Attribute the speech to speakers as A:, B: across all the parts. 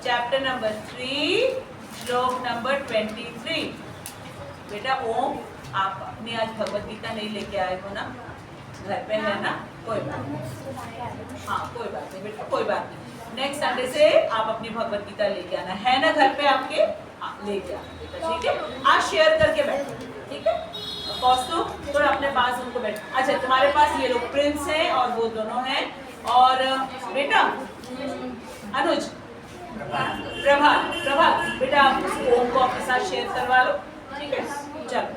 A: Chapter number 3 श्लोक number 23। बेटा ओम, आप अपनी आज भगवत गीता नहीं लेके आए हो ना, घर पे है ना, कोई बात नहीं, हाँ कोई बात नहीं बेटा, कोई बात नहीं। नेक्स्ट संडे से आप अपनी भगवत गीता लेके आना है ना, घर पे आपके लेके आना बेटा, ठीक है। आज शेयर करके बैठो, ठीक है। कौस्तु थोड़ा अपने पास उनको बैठ। अच्छा, तुम्हारे पास ये लोग प्रिंस हैं और वो दोनों हैं, और बेटा अनुज, प्रभात बेटा आप ओम को अपने साथ शेयर करवा लो, ठीक है। चलो,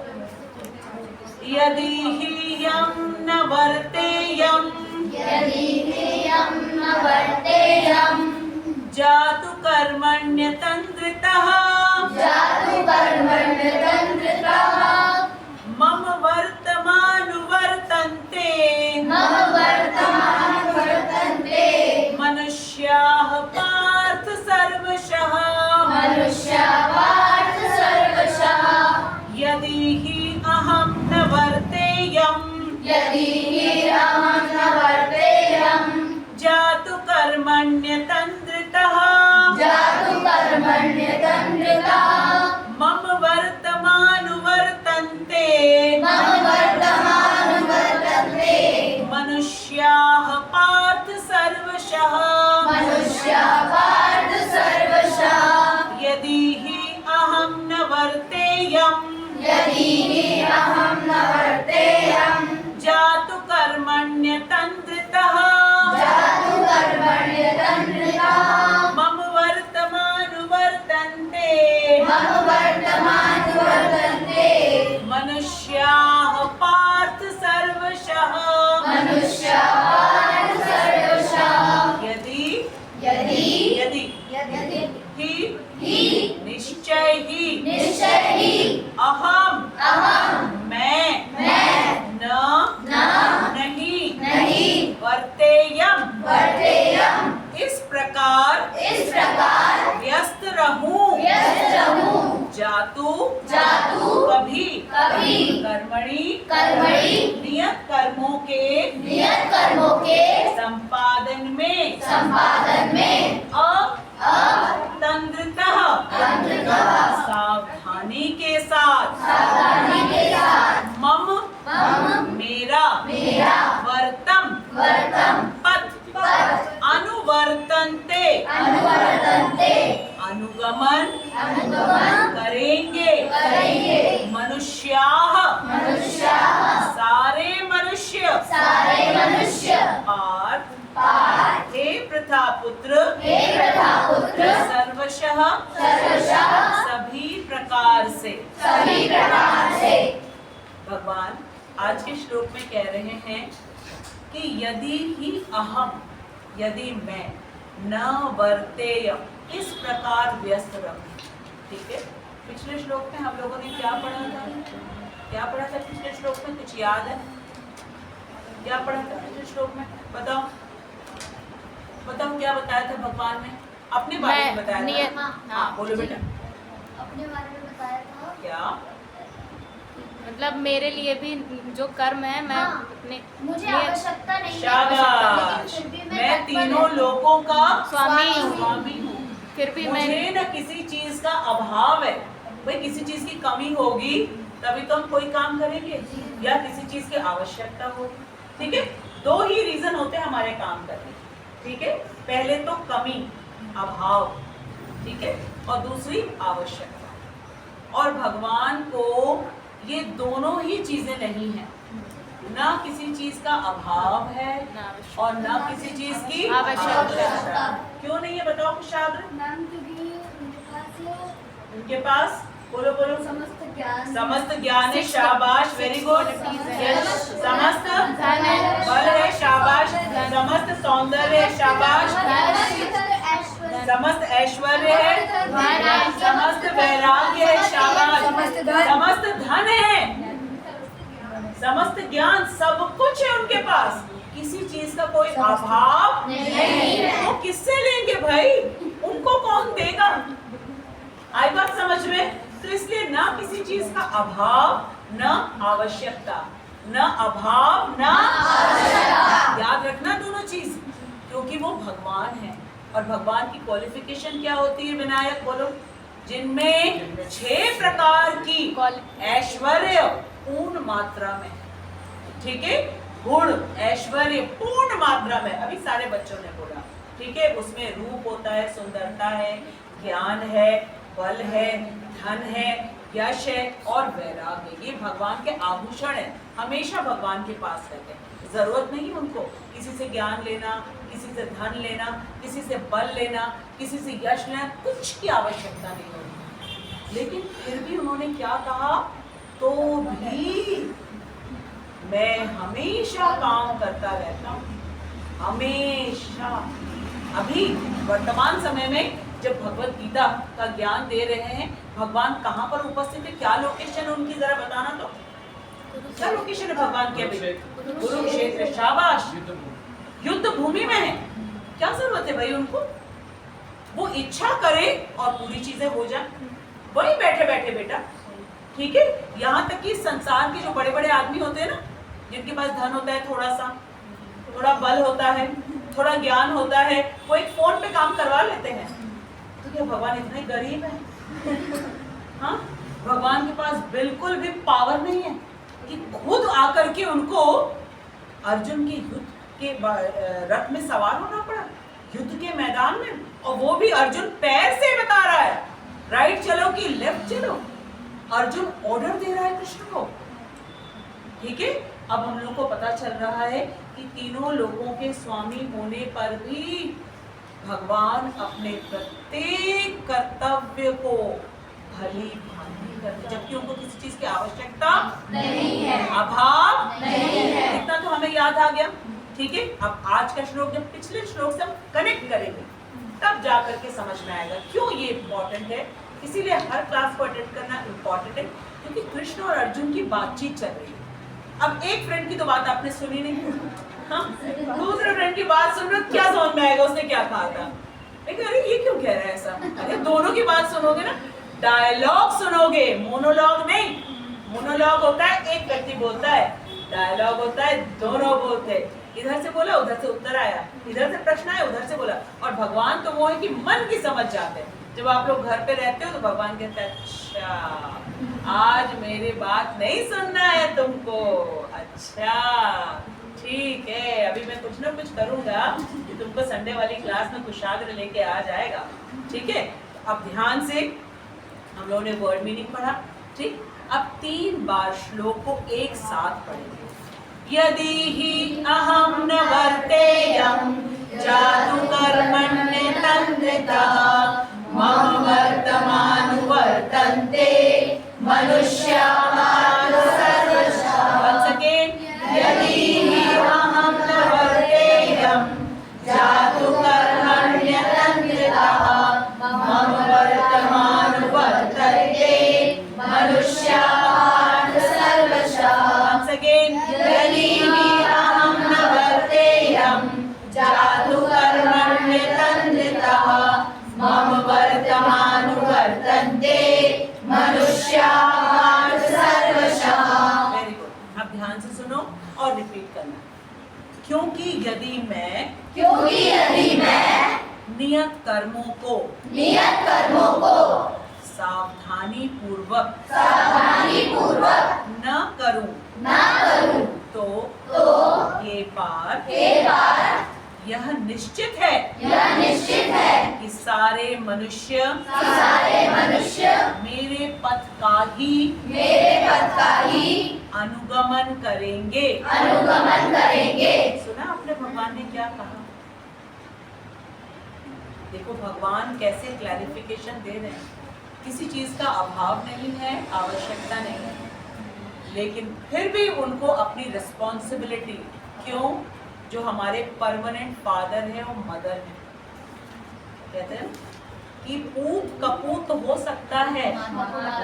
A: यदि हि यं न वर्तेयं जातु कर्मण्यतन्द्रितः मम वर्तमानुवर्तन्ते मनुष्याः पार्थ सर्वशः यदि हि अहं न वर्तेयं जातु कर्मण्यतन्द्रितः मम वर्तमानुवर्तन्ते मनुष्याः पार्थ सर्वशः यदि हि अहं न वर्तेयं जातु कर्मण्यतन्द्रितः मम वर्तमानुवर्तन्ते मनुष्याः पार्थ सर्वशः यदि ही निश्चय ही अहम मैं नहीं वर्तेयम इस प्रकार व्यस्त रहूं जातु कभी कर्मणि नियत कर्मों के संपादन में तंद्रतः सावधानी के साथ मम मेरा वर्तम पथ अनुवर्तन्ते अनुगमन करेंगे मनुष्याः सारे मनुष्य पार्थ हे प्रथापुत्र सर्वशः सभी प्रकार से। भगवान आज के श्लोक में कह रहे हैं कि यदि ही अहम, यदि मैं न वर्तेयम इस प्रकार व्यस्त रहूं, ठीक है। पिछले श्लोक में हम लोगों ने क्या पढ़ा था पिछले श्लोक में, कुछ याद है? क्या पढ़ा था पिछले श्लोक में? बताओ क्या बताया था भगवान ने? अपने बारे में बताया था। हाँ बोलो बेटा।
B: अपने बारे में बताया था।
A: क्या
C: मतलब मेरे लिए भी जो कर्म है मैं अपने
B: मुझे आवश्यकता नहीं है,
A: शाबाश,
B: फिर भी
A: मैं तीनों लोगों का
C: स्वामी
A: हूँ,
C: फिर भी
A: मुझे न किसी चीज का अभाव है। भाई किसी चीज की कमी होगी तभी तो हम कोई काम करेंगे, या किसी चीज की आवश्यकता हो, ठीक है। दो ही रीजन होते हैं हमारे काम करने, ठीक है। पहले तो कमी, अभाव, ठीक है, और दूसरी आवश्यकता। और भगवान को ये दोनों ही चीजें नहीं है, ना किसी चीज का अभाव है और ना किसी चीज की आवश्यकता। क्यों नहीं है बताओ कुछ शाद?
B: मैम क्योंकि
A: उनके पास बोलो समस्त ज्ञान है, शाबाश, वेरी गुड, समस्त बल है, शाबाश, समस्त सौंदर्य है, शाबाश, समस्त ऐश्वर्य है, समस्त वैराग्य है, शाबाश, समस्त धन है, समस्त ज्ञान, सब कुछ है उनके पास, किसी चीज का कोई अभाव नहीं। वो किससे लेंगे भाई? उनको कौन देगा? आई बात समझ में? तो इसलिए ना किसी चीज का अभाव न आवश्यकता, न अभाव न आवश्यकता। याद रखना दोनों चीज, क्योंकि वो भगवान है, और भगवान की क्वालिफिकेशन क्या होती है विनायक बोलो? जिनमें 6 प्रकार की ऐश्वर्य पूर्ण मात्रा में, ठीक है, गुण ऐश्वर्य पूर्ण मात्रा में, अभी सारे बच्चों ने बोला, ठीक है, उसमें रूप होता है, सुंदरता है, ज्ञान है, बल है, धन है, यश है और वैराग्य, ये भगवान के आभूषण है, हमेशा भगवान के पास रहते हैं। जरूरत नहीं उनको किसी से ज्ञान लेना, किसी से धन लेना, किसी से बल लेना, किसी से यश लेना, कुछ की आवश्यकता नहीं होती। लेकिन फिर भी उन्होंने क्या कहा? तो भी मैं हमेशा काम करता रहता हूँ, हमेशा। अभी वर्तमान समय में जब भगवत गीता का ज्ञान दे रहे हैं, भगवान कहाँ पर उपस्थित है? क्या लोकेशन है उनकी, जरा बताना तो। क्या लोकेशन है भगवान की? अभी कुरुक्षेत्र, शाबाश, युद्ध भूमि में है। क्या जरूरत है भाई उनको? वो इच्छा करे और पूरी चीजें हो जाए, वही बैठे बैठे बेटा, ठीक है। यहाँ तक कि संसार के जो बड़े बड़े आदमी होते हैं ना, जिनके पास धन होता है, थोड़ा बल होता है, थोड़ा ज्ञान होता है, वो एक फोन पे काम करवा लेते हैं। तो क्या भगवान इतने गरीब है? हाँ, भगवान के पास बिल्कुल भी पावर नहीं है कि खुद आकर के उनको अर्जुन के युद्ध के रथ में सवार होना पड़ा, युद्ध के मैदान में, और वो भी अर्जुन पैर से बता रहा है राइट चलो कि लेफ्ट चलो। अर्जुन ऑर्डर दे रहा है कृष्ण को, ठीक है। अब हम लोग को पता चल रहा है कि तीनों लोगों के स्वामी होने पर भी भगवान अपने प्रत्येक कर्तव्य को भली भांति करते, जबकि उनको किसी चीज की आवश्यकता नहीं है, अभाव नहीं है। इतना तो हमें याद आ गया, ठीक है। अब आज का श्लोक जब पिछले श्लोक से हम कनेक्ट करेंगे, तब जाकर के समझ में आएगा क्यों ये इम्पोर्टेंट है। इसीलिए हर क्लास को अटेंड करना इम्पोर्टेंट है, क्योंकि कृष्ण और अर्जुन की बातचीत चल रही है। अब एक फ्रेंड की तो बात आपने सुनी नहीं, हाँ, दूसरे फ्रेंड की बात सुन रहे, क्या समझ में आएगा उसने क्या कहा था? लेकिन अरे ये क्यों कह रहा है ऐसा? अरे दोनों की बात सुनोगे ना, डायलॉग सुनोगे, मोनोलॉग नहीं। मोनोलॉग होता है एक व्यक्ति बोलता है, डायलॉग होता है दोनों बोलते हैं। इधर से बोला, उधर से उत्तर आया, इधर से प्रश्न आया, उधर से बोला। और भगवान तो वो है कि मन की समझ जाते हैं। जब आप लोग घर पे रहते हो तो भगवान कहते हैं, अच्छा आज मेरी बात नहीं सुनना है तुमको, अच्छा ठीक है, अभी मैं कुछ ना कुछ करूंगा कि तुमको संडे वाली क्लास में कुशाग्र लेके आ जाएगा, ठीक है। अब ध्यान से हम लोगों ने वर्ड मीनिंग पढ़ा, ठीक। अब 3 बार श्लोक को एक साथ पढ़ेंगे। यदि ही अहम न वर्तेयं जातु कर्मण्य तन्त्रितः मम वर्तमानुवर्तन्ते मनुष्याः सर्वशः। Once again, यदि ही अहम न वर्तेयं जातु कर्मण्य तन्त्रितः मम वर्तमानुवर्तन्ते मनुष्याः सर्वशः। Once again, यदि ही अहम न वर्तेयं जातु कर्मण्य तन्त्रितः मम वर्तमानुवर्तन्ते मनुष्याः सर्वशः। Very good. अब ध्यान से सुनो और रिपीट करना। क्योंकि यदि मैं नियत कर्मों को सावधानी पूर्वक न करूं तो ये बात यह निश्चित है कि सारे मनुष्य मेरे पथ का ही अनुगमन करेंगे। सुना आपने भगवान ने क्या कहा? देखो भगवान कैसे क्लैरिफिकेशन दे रहे हैं। किसी चीज का अभाव नहीं है, आवश्यकता नहीं है, लेकिन फिर भी उनको अपनी रिस्पॉन्सिबिलिटी, क्यों? जो हमारे परमानेंट फादर है और मदर है, कहते हैं कि पूत कपूत हो सकता है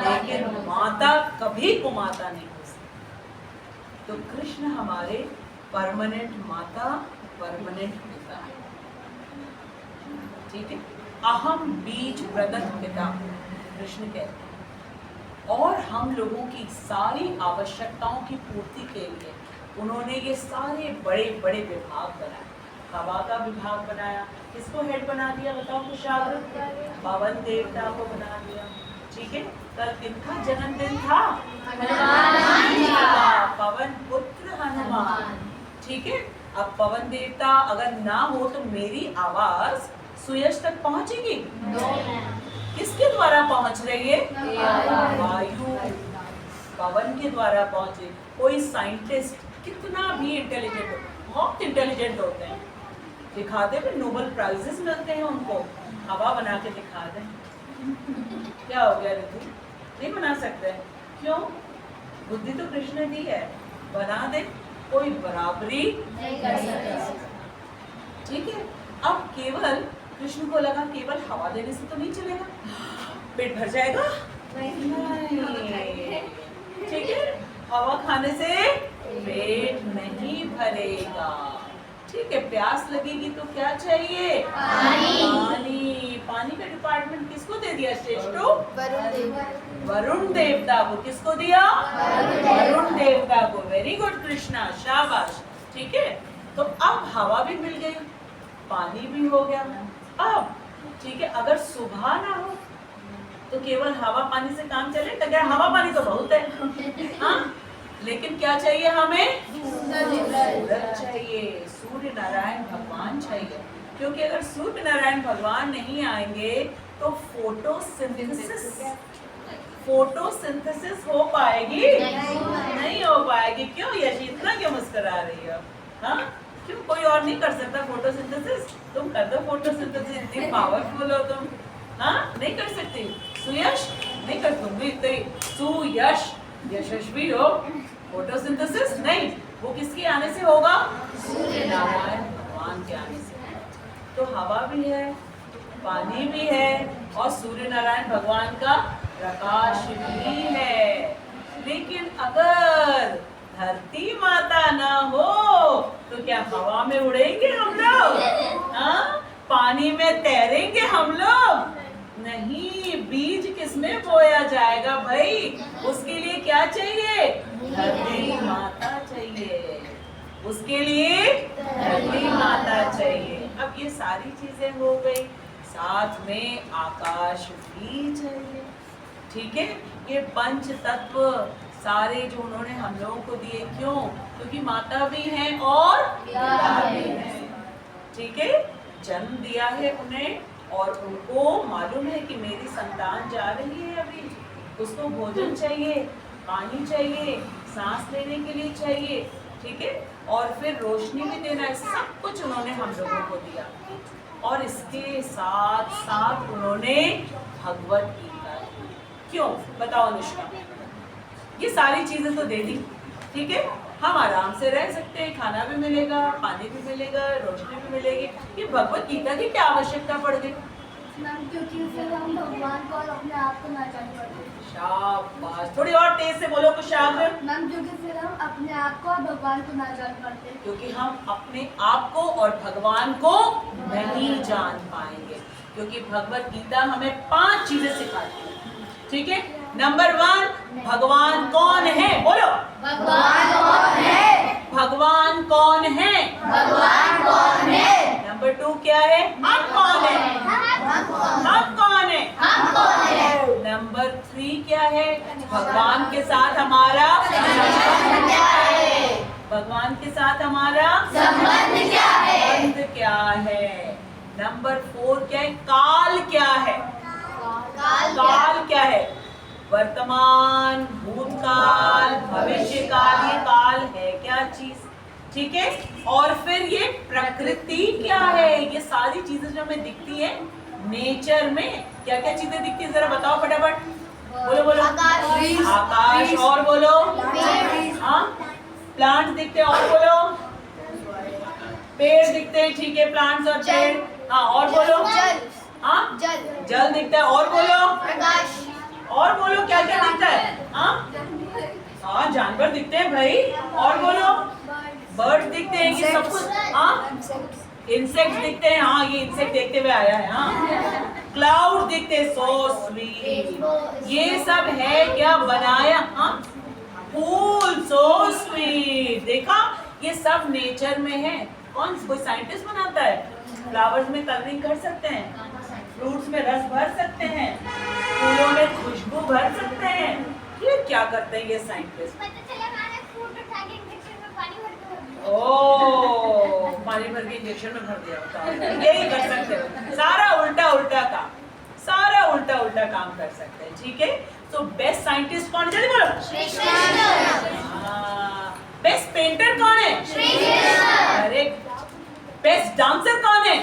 A: लेकिन माता कभी कुमाता नहीं हो सकती। तो कृष्ण हमारे परमानेंट माता, परमानेंट पिता है, ठीक है। अहम बीज प्रदत्त पिता कृष्ण कहते हैं, और हम लोगों की सारी आवश्यकताओं की पूर्ति के लिए उन्होंने ये सारे बड़े बड़े विभाग बनाए। हवा का विभाग बनाया। किसको हेड बना दिया बताओ कुशाग्र? पवन देवता को बना दिया। ठीक है, कल किनका जन्मदिन था? हनुमान जी का, पवन पुत्र हनुमान। ठीक है, अब पवन देवता अगर ना हो तो मेरी आवाज सुयश तक पहुंचेगी? किसके द्वारा पहुंच रही है? वायु, पवन के द्वारा पहुंचे। कोई साइंटिस्ट कितना भी इंटेलिजेंट हो, बहुत इंटेलिजेंट होते हैं, दिखाते हैं नोबेल प्राइजेस मिलते हैं उनको, हवा बना के दिखा दें, क्या हो गया ऋतु? नहीं बना सकते, क्यों? बुद्धि तो कृष्ण ने दी है, बना दे, कोई बराबरी नहीं कर सकता। ठीक है, अब केवल कृष्ण को लगा केवल हवा देने से तो नहीं चलेगा, पेट भर जाएगा? नहीं। ठीक है, हवा खाने से पेट नहीं भरेगा। ठीक है, प्यास लगेगी तो क्या चाहिए? पानी। पानी का डिपार्टमेंट किसको दे दिया श्रेष्ठो? वरुण देवता को। किसको दिया? वरुण देवता को। वेरी गुड कृष्णा, शाबाश। ठीक है, तो अब हवा भी मिल गई, पानी भी हो गया। अब ठीक है, अगर सुबह ना हो तो केवल हवा पानी से काम चले? क्या हवा पानी तो बहुत है, हाँ? लेकिन क्या चाहिए हमें? सूरज चाहिए, सूर्य नारायण भगवान चाहिए। क्योंकि अगर सूर्य नारायण भगवान नहीं आएंगे तो फोटोसिंथेसिस हो पाएगी? नहीं हो पाएगी। क्यों यशी, इतना क्यों मुस्कुरा रही हो? हाँ, क्यों? कोई और नहीं कर सकता फोटोसिंथेसिस? तुम कर दो फोटोसिंथेसिस, इतनी पावरफुल हो तुम। हाँ, नहीं कर सकती? सुयश नहीं कर, तुम भी इतनी सुयश यशस्वी हो। फोटोसिंथेसिस नहीं, वो किसके आने से होगा? सूर्य नारायण भगवान के आने से। तो हवा भी है, पानी भी है और सूर्य नारायण भगवान का प्रकाश भी है। लेकिन अगर धरती माता ना हो तो क्या हवा में उड़ेंगे हम लोग? हाँ? पानी में तैरेंगे हम लोग? नहीं। बीज किसमें बोया जाएगा भाई? उसके लिए क्या चाहिए? धरती माता चाहिए। उसके लिए धरती माता चाहिए। अब ये सारी चीजें हो गई, साथ में आकाश भी चाहिए। ठीक है, ये पंच तत्व सारे जो उन्होंने हम लोगों को दिए, क्यों? क्योंकि माता भी हैं और पिता भी हैं। ठीक है, जन्म दिया है उन्हें और उनको मालूम है कि मेरी संतान जा रही है, अभी उसको भोजन चाहिए, पानी चाहिए, सांस लेने के लिए चाहिए। ठीक है, और फिर रोशनी भी देना है, सब कुछ उन्होंने हम लोगों को दिया। और इसके साथ साथ उन्होंने भगवत गीता दी। क्यों बताओ अनुष्का? ये सारी चीजें तो दे दी, ठीक है, हम आराम से रह सकते हैं, खाना भी मिलेगा, पानी भी मिलेगा, रोशनी भी मिलेगी। ये भगवत गीता की क्या आवश्यकता पड़ गई?
B: मैम क्योंकि फिर हम भगवान को और अपने आप को ना जान पाते।
A: शाबाश, थोड़ी और तेज से बोलो कुशाग्र।
B: मैम क्योंकि फिर हम अपने आप को और भगवान को ना जान पाते।
A: क्योंकि हम अपने आप को और भगवान को नहीं जान पाएंगे। क्योंकि भगवत गीता हमें 5 चीजें सिखाती है। ठीक है, नंबर 1, भगवान कौन है? बोलो,
B: भगवान कौन है?
A: भगवान कौन है?
B: भगवान कौन है?
A: नंबर 2 क्या है? हम कौन है? हम कौन है?
B: हम कौन है?
A: नंबर 3 क्या है? भगवान के साथ हमारा
B: संबंध क्या है?
A: भगवान के साथ हमारा
B: संबंध क्या है?
A: संबंध क्या है? नंबर 4 क्या है? काल क्या है? काल क्या है? वर्तमान, भूतकाल, भविष्य काल, ये काल है क्या चीज? ठीक है, और फिर ये प्रकृति क्या है? ये सारी चीजें जो हमें दिखती है नेचर में, क्या क्या चीजें दिखती है जरा बताओ फटाफट। बोलो बोलो। आकाश, और बोलो। हाँ, प्लांट दिखते हैं, और बोलो। पेड़ दिखते हैं, ठीक है, प्लांट्स और पेड़। हाँ, और बोलो। हाँ, जल दिखता है, और बोलो।
B: प्रकाश।
A: और बोलो, क्या क्या दिखता है? हाँ, जानवर दिखते हैं भाई, और बोलो। बर्ड्स दिखते हैं, ये सब कुछ। हाँ, इंसेक्ट दिखते हैं, हाँ, ये इंसेक्ट देखते हुए आया है। हाँ, क्लाउड दिखते हैं, सो स्वीट, ये सब है क्या बनाया? हाँ, फूल, सो स्वीट, देखा, ये सब नेचर में है। कौन कोई साइंटिस्ट बनाता है? फ्लावर्स में कलरिंग कर सकते हैं, फ्रूट्स में रस भर सकते हैं, फूलों में खुशबू भर सकते हैं। ये क्या करते हैं ये साइंटिस्ट? ओ, पानी भर के इंजेक्शन में भर दिया होता है। यही कर सकते हो, सारा उल्टा उल्टा काम, सारा उल्टा उल्टा काम कर सकते हैं। ठीक है, तो बेस्ट साइंटिस्ट कौन है? जल्दी बोलो। बेस्ट पेंटर कौन है? अरे बेस्ट डांसर कौन है?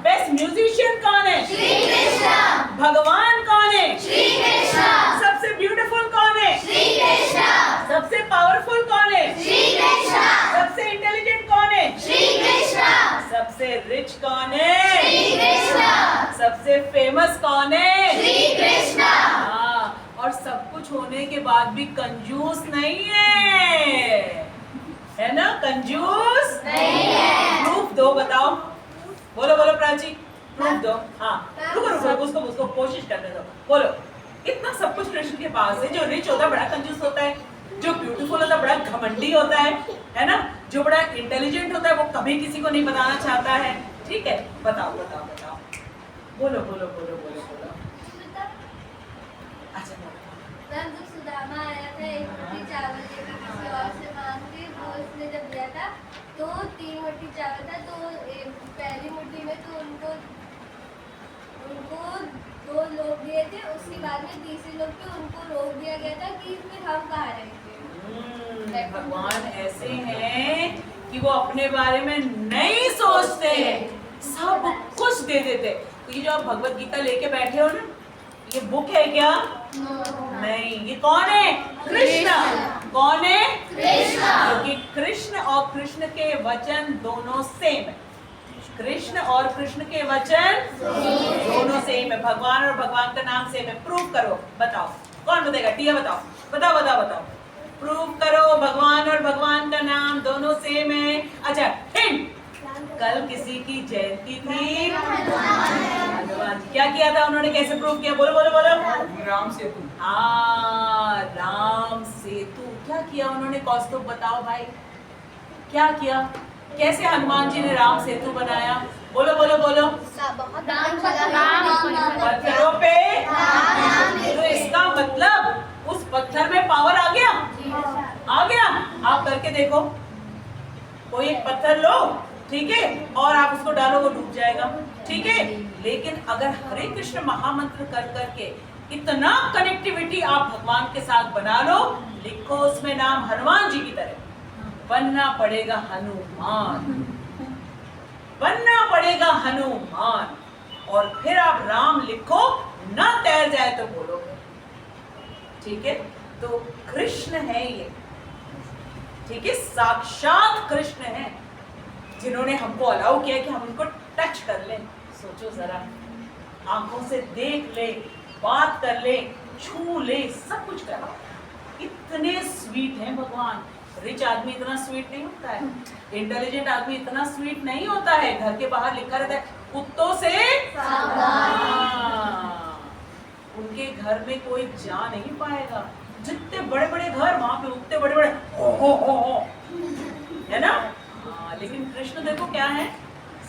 A: बेस्ट म्यूजिशियन कौन है? भगवान कौन है? सबसे ब्यूटीफुल कौन है? सबसे पावरफुल कौन है? सबसे इंटेलिजेंट कौन है? सबसे रिच कौन है? सबसे फेमस कौन है? हाँ, और सब कुछ होने के बाद भी कंजूस नहीं है ना? कंजूस नहीं है। प्रूफ दो, बताओ, बोलो बोलो प्राची, प्रूफ दो। हाँ, रुको रुको, उसको कोशिश करने दो, बोलो। इतना सब कुछ कृष्ण के पास है। जो रिच होता है बड़ा कंजूस होता है, जो ब्यूटीफुल होता है बड़ा घमंडी होता है ना? जो बड़ा इंटेलिजेंट होता है वो कभी किसी को नहीं बताना चाहता है। ठीक है, बताओ बताओ बताओ, बोलो बोलो बोलो बोलो बोलो। अच्छा,
B: मैम जब सुदामा आया था एक रोटी चावल लेकर किसी और से मांग के, वो उसने जब दिया था तो 3 मुट्ठी चावल था, तो पहली मुट्ठी में तो उनको 2 लोग दिए थे, उसके बाद में तीसरे लोग पे उनको रोक दिया गया था कि फिर हम कहाँ रहेंगे।
A: भगवान ऐसे हैं कि वो अपने बारे में नहीं सोचते हैं, सब कुछ दे देते। तो ये जो आप भगवत गीता लेके बैठे हो ना, ये बुक है क्या? नहीं, ये कौन है? कृष्ण। कौन है? कृष्ण। क्योंकि कृष्ण और कृष्ण के वचन दोनों सेम है। कृष्ण और कृष्ण के वचन दोनों सेम है। भगवान और भगवान का नाम सेम है। प्रूव करो, बताओ, कौन बताएगा? टिया बताओ, बताओ बताओ बताओ, प्रूव करो भगवान और भगवान का नाम दोनों सेम है। अच्छा, हिंट, कल किसी की जयंती थी, भगवान क्या किया था उन्होंने? कैसे प्रूव किया? बोलो बोलो बोलो।
D: राम सेतु।
A: हाँ, राम सेतु। क्या किया उन्होंने? कौस्तुभ बताओ भाई, क्या किया? कैसे हनुमान जी ने राम सेतु बनाया? बोलो बोलो बोलो। पत्थरों पे। तो इसका मतलब उस पत्थर में पावर आ गया, आ गया। आप करके देखो, कोई एक पत्थर लो, ठीक है, और आप उसको डालो, वो डूब जाएगा, ठीक है। लेकिन अगर हरे कृष्ण महामंत्र कर करके इतना कनेक्टिविटी आप भगवान के साथ बना लो, लिखो उसमें नाम हनुमान जी की तरह, बनना पड़ेगा हनुमान, बनना पड़ेगा हनुमान। और फिर आप राम लिखो, ना तैर जाए तो बोलोगे, ठीक है। तो कृष्ण है ये, ठीक है, साक्षात कृष्ण है, जिन्होंने हमको अलाउ किया कि हम उनको टच कर लें। सोचो जरा, आंखों से देख ले, बात कर ले, छू ले, सब कुछ करा। इतने स्वीट हैं भगवान। रिच आदमी इतना स्वीट नहीं होता है, इंटेलिजेंट आदमी इतना स्वीट नहीं होता है। घर के बाहर लिखा रहता है कुत्तों से सावधान। उनके घर में कोई जा नहीं पाएगा। जितने बड़े बड़े घर, वहां पे उतने बड़े बड़े हो, है ना? लेकिन कृष्ण देखो क्या है,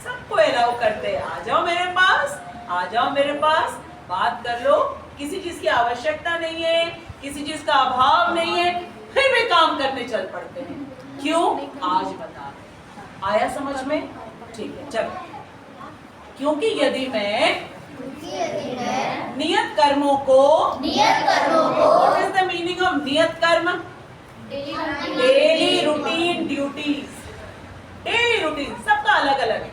A: सबको अलाउ करते हैं, आ जाओ मेरे पास, आ जाओ मेरे पास, बात कर लो। किसी चीज की आवश्यकता नहीं है, किसी चीज का अभाव नहीं है, फिर भी काम करने चल पड़ते हैं। क्यों? आज बता, आया समझ में? ठीक है, चलो। क्योंकि यदि मैं नियत कर्मों को, what is the meaning of नियत कर्म? Daily routine duties. Daily routine सबका अलग अलग है,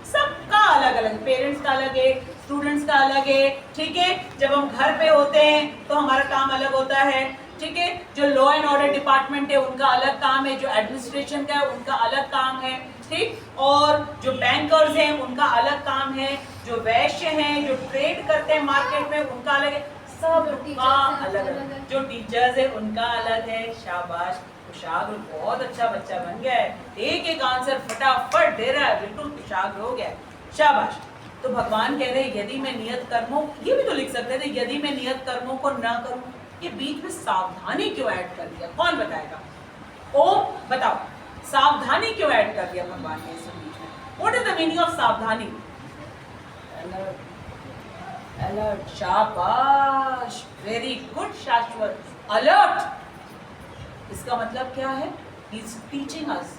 A: सबका अलग अलग, पेरेंट्स का अलग है, स्टूडेंट्स का अलग है, ठीक है। जब हम घर पे होते हैं तो हमारा काम अलग होता है, ठीक है। जो लॉ एंड ऑर्डर डिपार्टमेंट है उनका अलग काम है, जो एडमिनिस्ट्रेशन का है उनका अलग काम है, ठीक। और जो बैंकर्स हैं उनका अलग काम है, जो वैश्य हैं, जो ट्रेड करते हैं मार्केट में, उनका अलग है, सबका अलग अलग। जो टीचर्स है उनका अलग है। शाबाश, कुशाग्र बहुत अच्छा बच्चा बन गया है, एक एक आंसर फटाफट दे रहा है, बिल्कुल कुशाग्र हो गया है, शाबाश। तो भगवान कह रहे हैं यदि मैं नियत कर्मों, ये भी तो लिख सकते थे, यदि मैं नियत कर्मों को ना करूं। ये बीच में सावधानी क्यों ऐड कर दिया? कौन बताएगा? ओम बताओ, सावधानी क्यों ऐड कर दिया भगवान ने इस बीच में? What is the meaning of सावधानी? अलर्ट, शाबाश, वेरी गुड शाश्वत, अलर्ट। इसका मतलब क्या है? He is teaching us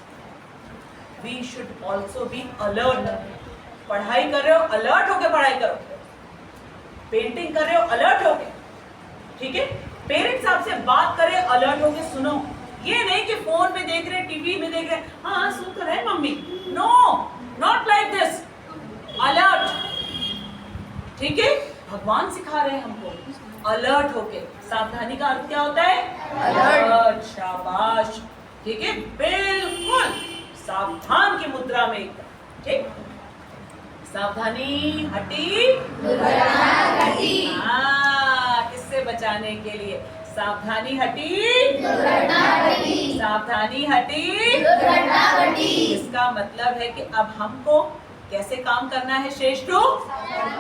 A: we should also be alert. पढ़ाई कर रहे हो, अलर्ट होके पढ़ाई करो। पेंटिंग कर रहे हो, अलर्ट होके, ठीक है? पेरेंट्स आपसे बात करे, अलर्ट होके सुनो। ये नहीं कि फोन में देख रहे, टीवी में देख रहे, हाँ सुन तो रहे मम्मी। No, not like this, alert, ठीक है? भगवान सिखा रहे हैं हमको अलर्ट होके। सावधानी का अर्थ क्या होता है? अलर्ट, शाबाश, ठीक है? बिल्कुल सावधान की मुद्रा में एकदम, ठीक? सावधानी हटी दुर्घटना घटी। हाँ, किससे बचाने के लिए? सावधानी हटी दुर्घटना घटी, सावधानी हटी दुर्घटना घटी। इसका मतलब है कि अब हमको कैसे काम करना है श्रेष्ठों?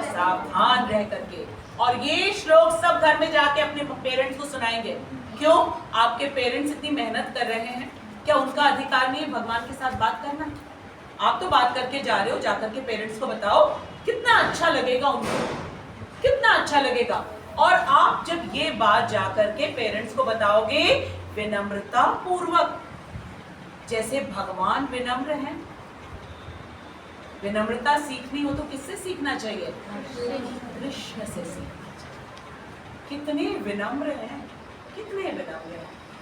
A: सावधान रह करके। और ये श्लोक सब घर में जाके अपने पेरेंट्स को सुनाएंगे। क्यों? आपके पेरेंट्स इतनी मेहनत कर रहे हैं, क्या उनका अधिकार नहीं है भगवान के साथ बात करना? आप तो बात करके जा रहे हो, जाकर के पेरेंट्स को बताओ, कितना अच्छा लगेगा उनको, कितना अच्छा लगेगा। और आप जब ये बात जाकर के पेरेंट्स को बताओगे विनम्रता पूर्वक, जैसे भगवान विनम्र हैं। विनम्रता सीखनी हो तो किससे सीखना चाहिए? कृष्ण से सीखना चाहिए। कितने विनम्र हैं, कितने विनम्र हैं।